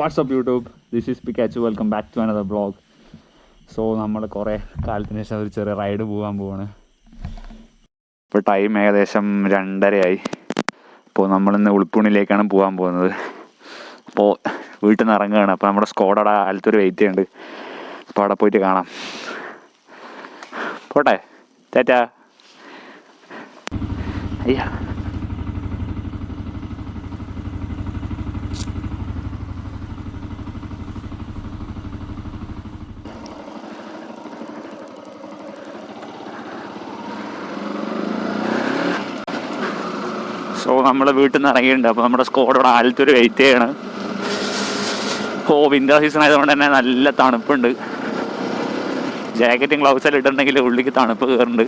WhatsApp YouTube, this is Pikachu. Welcome back to another vlog. So നമ്മൾ കുറേ കാലത്തിന് ശേഷം ഒരു ചെറിയ റൈഡ് പോകാൻ പോവാണ്. ഇപ്പോൾ ടൈം ഏകദേശം 2:30 അപ്പോൾ നമ്മളിന്ന് ഉളിപ്പുണിലേക്കാണ് പോകാൻ പോകുന്നത്. അപ്പോൾ വീട്ടിൽ നിന്ന് ഇറങ്ങുകയാണ്. അപ്പോൾ നമ്മുടെ സ്ക്വാഡ് ആലത്തൊരു വെയിറ്റ് ചെയ്യുന്നുണ്ട്. അപ്പോൾ അവിടെ പോയിട്ട് കാണാം. പോട്ടെ, ടാറ്റാ. അയ്യാ, സോ നമ്മൾ വീട്ടിൽ നിന്ന് ഇറങ്ങിയിട്ടുണ്ട്. അപ്പോൾ നമ്മുടെ സ്ക്വാഡോടെ ആലത്തൊരു വെയിറ്റ് ചെയ്യണം. വിൻ്റർ സീസൺ ആയതുകൊണ്ട് തന്നെ നല്ല തണുപ്പുണ്ട്. ജാക്കറ്റും ഗ്ലൗസെല്ലാം ഇട്ടിട്ടുണ്ടെങ്കിൽ ഉള്ളിക്ക് തണുപ്പ് കയറുന്നുണ്ട്.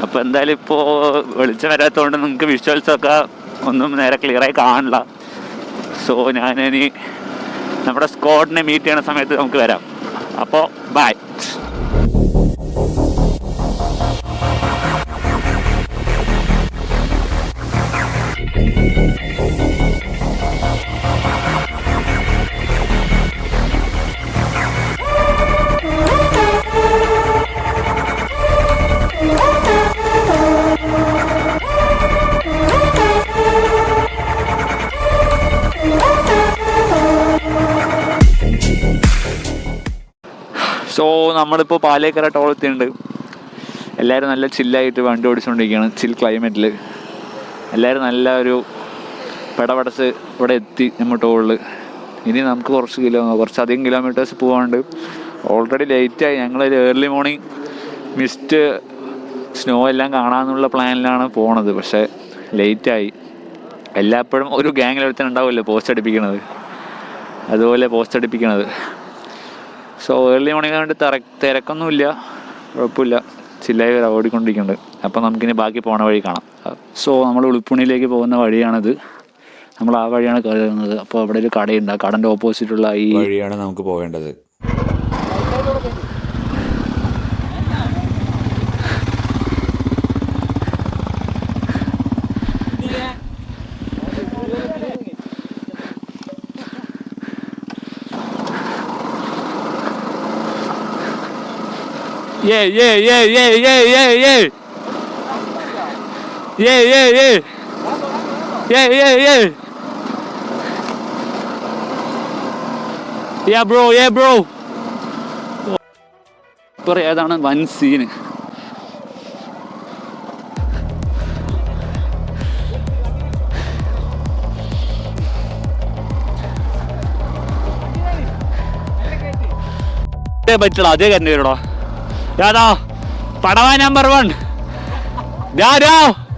അപ്പോൾ എന്തായാലും ഇപ്പോൾ വെളിച്ചം വരാത്തതുകൊണ്ട് നിങ്ങൾക്ക് വിഷ്വൽസൊക്കെ ഒന്നും നേരെ ക്ലിയറായി കാണില്ല. സോ ഞാനിനി നമ്മുടെ സ്ക്വാഡിനെ മീറ്റ് ചെയ്യണ സമയത്ത് നമുക്ക് വരാം. അപ്പോൾ ബൈ. സോ നമ്മളിപ്പോൾ പാലേക്കര ടോളെത്തിയുണ്ട്. എല്ലാവരും നല്ല ചില്ലായിട്ട് വണ്ടി ഓടിച്ചുകൊണ്ടിരിക്കുകയാണ്. ചിൽ ക്ലൈമറ്റിൽ എല്ലാവരും നല്ല ഒരു പെടപടച്ച് ഇവിടെ എത്തി നമ്മൾ ടോളിൽ. ഇനി നമുക്ക് കുറച്ചധികം കിലോമീറ്റേഴ്സ് പോകാണ്ട്. ഓൾറെഡി ലേറ്റായി. ഞങ്ങളൊരു ഏർലി മോർണിംഗ് മിസ്റ്റ് സ്നോ എല്ലാം കാണാമെന്നുള്ള പ്ലാനിലാണ് പോണത്. പക്ഷേ ലേറ്റായി. എല്ലാപ്പോഴും ഒരു ഗ്യാങ്ങിലെടുത്ത് ഉണ്ടാവില്ലേ പോസ്റ്റ് അടിപ്പിക്കണത്, അതുപോലെ പോസ്റ്റ് അടിപ്പിക്കണത്. സോ ഏർലി മോർണിംഗ് ആയതുകൊണ്ട് തിരക്കൊന്നുമില്ല, കുഴപ്പമില്ല, ചില്ലായി ഓടിക്കൊണ്ടിരിക്കുന്നുണ്ട്. അപ്പോൾ നമുക്കിനി ബാക്കി പോണ വഴി കാണാം. സോ നമ്മൾ ഉളിപ്പുണിയിലേക്ക് പോകുന്ന വഴിയാണിത്. നമ്മൾ ആ വഴിയാണ് കയറുന്നത്. അപ്പോൾ അവിടെ ഒരു കടയുണ്ട്. ആ കടൻ്റെ ഓപ്പോസിറ്റുള്ള ഈ വഴിയാണ് നമുക്ക് പോകേണ്ടത്. Yeah. Yeah, bro. ഇപ്പോൾ ഏതാണ് വൻ സീന്. പറ്റില്ല, അതേ കരണ്ട് വരൂടാ. യാതാ പടവാ നമ്പർ 1.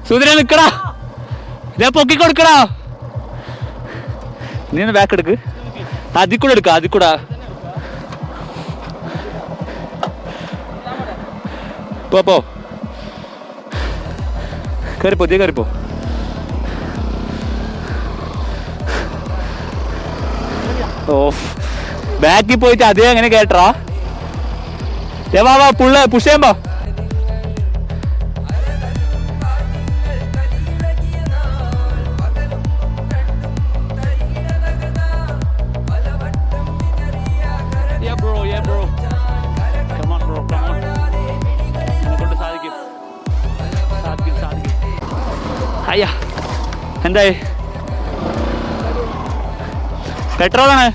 സുധീര നിക്കടാ, ഞാൻ പൊക്കി കൊടുക്കടാ. നീ ഒന്ന് ബാക്ക് എടുക്ക്. അതിക്കൂടെ എടുക്ക, അതിക്കൂടാ. പോ കയറിപ്പോ, തീ കയറിപ്പോ. ഓ, ബാക്കിൽ പോയിട്ട് അതേ അങ്ങനെ കേട്ടറാ. വാ പുഷ് ചെയ്യുമ്പോ. അയ്യാ, എന്തായി? പെട്രോളാണ്.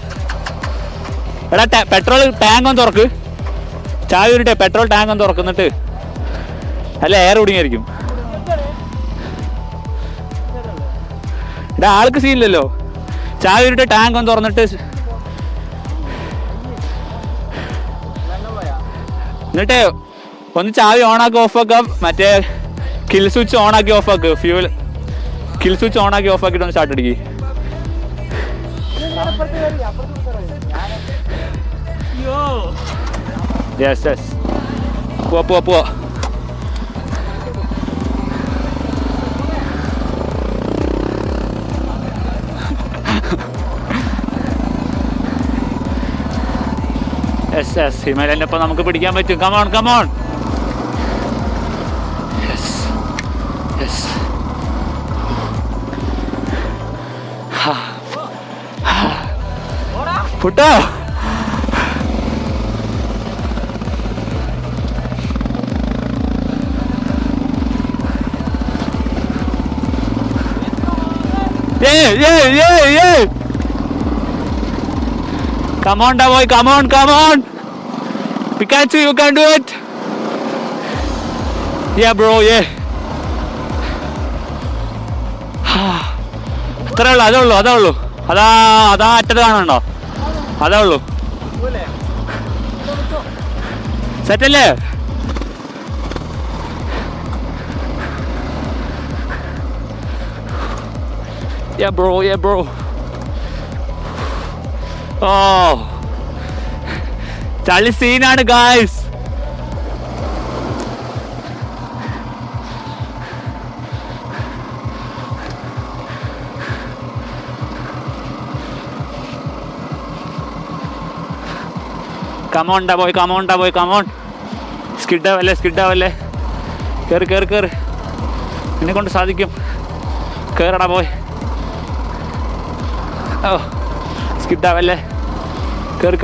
എടാ പെട്രോൾ ടാങ്ക് ഒന്ന് തുറക്ക്. ചായ ഉരുട്ടെ, പെട്രോൾ ടാങ്ക് ഒന്ന് തുറക്കുന്നിട്ട്. അല്ല, എയർ കുടുങ്ങിയായിരിക്കും. എടാ ആൾക്ക് സീനില്ലല്ലോ. ചായ ഉരുട്ടെ, ടാങ്ക് ഒന്ന് തുറന്നിട്ട്. എന്നിട്ടേ ഒന്ന് ചാവി ഓണാക്കി ഓഫാക്കാം. മറ്റേ കിൽ സ്വിച്ച് ഓണാക്കി ഓഫാക്ക്. ഫ്യൂൽ കിൽ സ്വിച്ച് ഓണാക്കി ഓഫാക്കിയിട്ട് ഒന്ന് സ്റ്റാർട്ട് അടിക്ക്. യെസ് പോവാ. യെസ് ഹിമാലയൻ്റെ ഒപ്പം നമുക്ക് പിടിക്കാൻ പറ്റും. കമോൺ. യെസ് പുട്ടോ Come on, boy, come on. Pikachu, you can do it. Yeah, bro, yeah. അത്രേ ഉള്ളൂ, അതേ ഉള്ളൂ. അതാ അറ്റത്ത് കാണുന്നുണ്ടോ? അതേ ഉള്ളൂ. സെറ്റല്ലേ? Yeah, bro. Oh, ചളി സീനാണ് guys. Come on, boy, come on. സ്കിഡാവല്ലേ. കേറ്. എന്നെ കൊണ്ട് സാധിക്കും. കേറടാ ബോയ്. ഓ, സ്കിഡാവല്ലേ. കേറ്.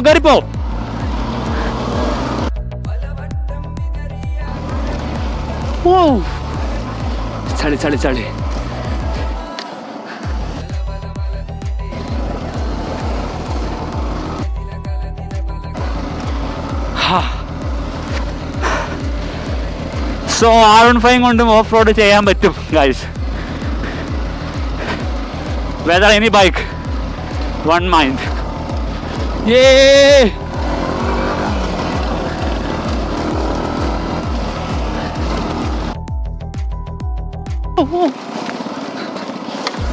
കേറിപ്പോ. ഓ, ചളി. സോ R15 കൊണ്ടും ഓഫ് റോഡ് ചെയ്യാൻ പറ്റും guys. Whether any bike, one mind.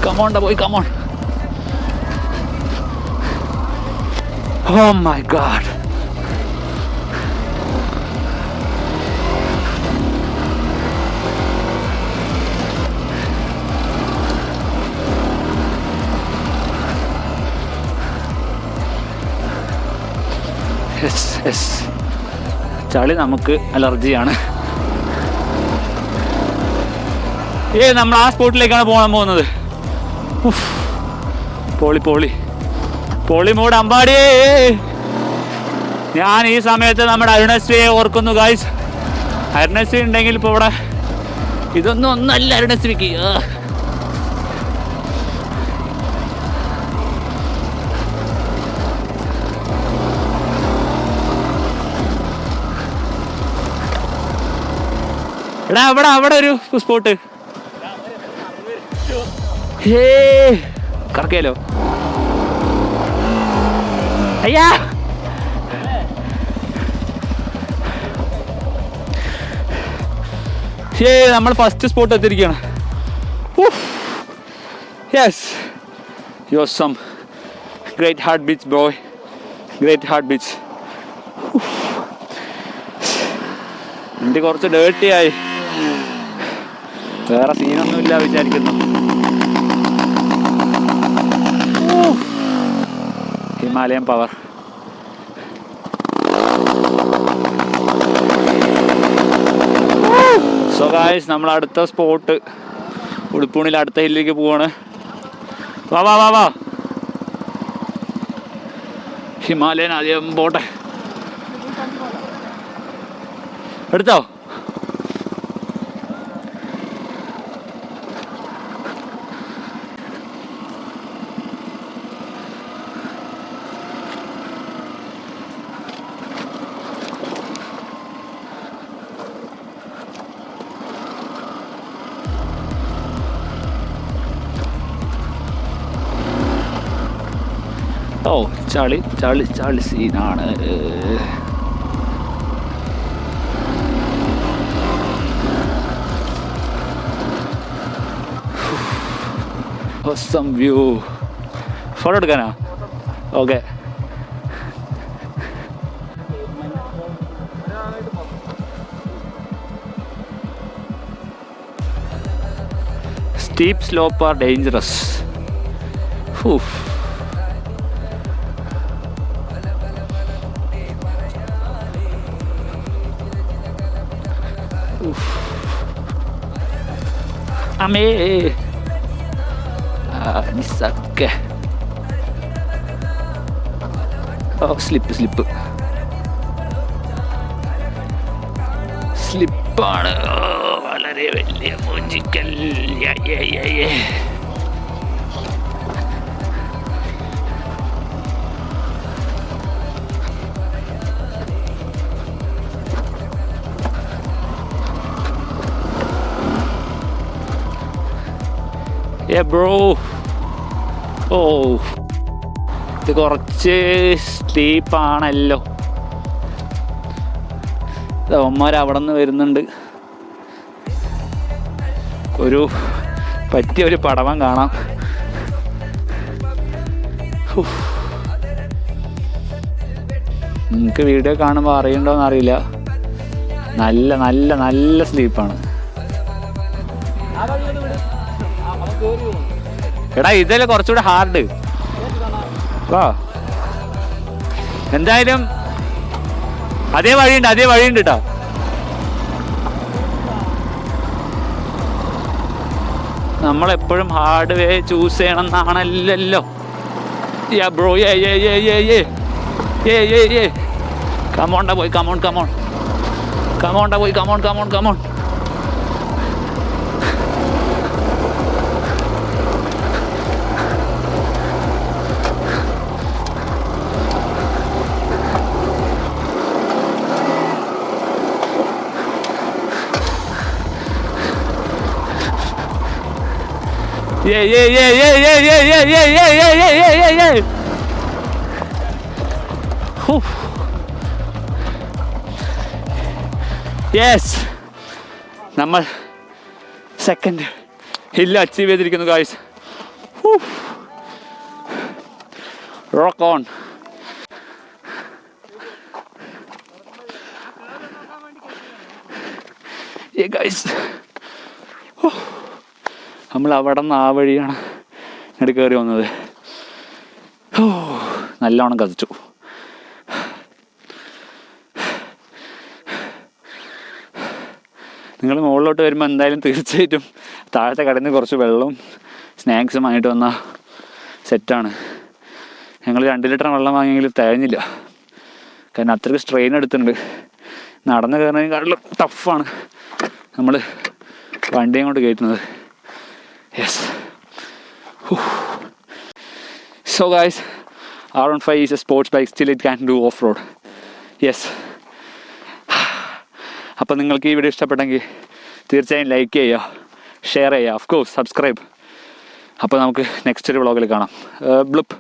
Come on, boy, come on. Oh my God. Yes. ചളി നമുക്ക് അലർജിയാണ്. നമ്മൾ ആ സ്പോട്ടിലേക്കാണ് പോകാൻ പോകുന്നത്. പോളി മൂട് അമ്പാടി. ഞാൻ ഈ സമയത്ത് നമ്മുടെ അരുണശ്രീയെ ഓർക്കുന്നു ഗായ്സ്. അരുണശ്രീ ഉണ്ടെങ്കിൽ ഇപ്പോൾ ഇവിടെ ഒന്നല്ല അരുണശ്രീക്ക്. എടാ അവിടെ ഒരു സ്പോട്ട്. കറക്കിയാലോ? അയ്യാ, നമ്മൾ ഫസ്റ്റ് സ്പോട്ട് എത്തിയിരിക്കുകയാണ്. Yes, you are some great heart beach boy, great heart beach. വണ്ടി കുറച്ച് ഡേർട്ടിയായി, വേറെ സീനൊന്നുമില്ല വിചാരിക്കുന്നു. Himalayan power. സോ ഗായ്സ്, നമ്മൾ അടുത്ത സ്പോട്ട് ഉടുപ്പൂണിൽ അടുത്ത ഹില്ലിലേക്ക് പോവാണ്. വാ. ഹിമാലയൻ ആദ്യം പോട്ടെ. എടുത്തോ? ഓ, ചളി സീനാണ്. Awesome view. ഫോട്ടോ എടുക്കാനാ? Okay. Steep slope are dangerous. Amey നിസ്സക്കെ. Oh slip സ്ലിപ്പാണ്. വളരെ വലിയ മൂഞ്ചിക്കൽ. ബ്രോ ഓ ഇത് കുറച്ച് സ്റ്റീപ്പാണല്ലോ. അവന്മാർ അവിടെ നിന്ന് വരുന്നുണ്ട്. പറ്റിയൊരു പടവം കാണാം. നിങ്ങൾക്ക് വീഡിയോ കാണുമ്പോൾ അറിയണ്ടോന്ന് അറിയില്ല. നല്ല നല്ല നല്ല സ്ലീപ്പാണ്. എടാ ഇതല്ലേ കുറച്ചുകൂടെ ഹാർഡ്. എന്തായാലും അതേ വഴിയുണ്ട് കേട്ടോ. നമ്മളെപ്പോഴും ഹാർഡ് വേ ചൂസ് ചെയ്യണം എന്നാണല്ലോ. ബ്രോ കമോണ്ടാ പോയി കമോൺ. യെസ്, നമ്മൾ സെക്കൻഡ് ഹില്ല് അച്ചീവ് ചെയ്തിരിക്കുന്നു ഗായ്സ്. Rock on. ഗായ്സ് നമ്മൾ അവിടെ നിന്ന് ആ വഴിയാണ് ഇങ്ങോട്ട് കയറി വന്നത്. നല്ലോണം കത്തിച്ചു. നിങ്ങൾ മുകളിലോട്ട് വരുമ്പോൾ എന്തായാലും തീർച്ചയായിട്ടും താഴത്തെ കടയിൽ നിന്ന് കുറച്ച് വെള്ളവും സ്നാക്സും വാങ്ങിയിട്ട് വന്ന സെറ്റാണ്. ഞങ്ങൾ 2 ലിറ്റർ വെള്ളം വാങ്ങിയെങ്കിലും തികഞ്ഞില്ല. കാരണം അത്രയ്ക്ക് സ്ട്രെയിൻ എടുത്തിട്ടുണ്ട്. നടന്ന് കയറുന്നതിനെക്കാട്ടിലും ടഫാണ് നമ്മൾ വണ്ടിയും കൊണ്ട് കയറ്റുന്നത്. Yes. So guys, R15 is a sports bike, still it can do off-road. Yes. അപ്പോൾ നിങ്ങൾക്ക് ഈ വീഡിയോ ഇഷ്ടപ്പെട്ടെങ്കിൽ തീർച്ചയായും ലൈക്ക് ചെയ്യുക, ഷെയർ ചെയ്യുക, ഓഫ് കോഴ്സ് സബ്സ്ക്രൈബ്. അപ്പോൾ നമുക്ക് നെക്സ്റ്റ് ഒരു വ്ളോഗിൽ കാണാം. ബ്ലിപ്പ്.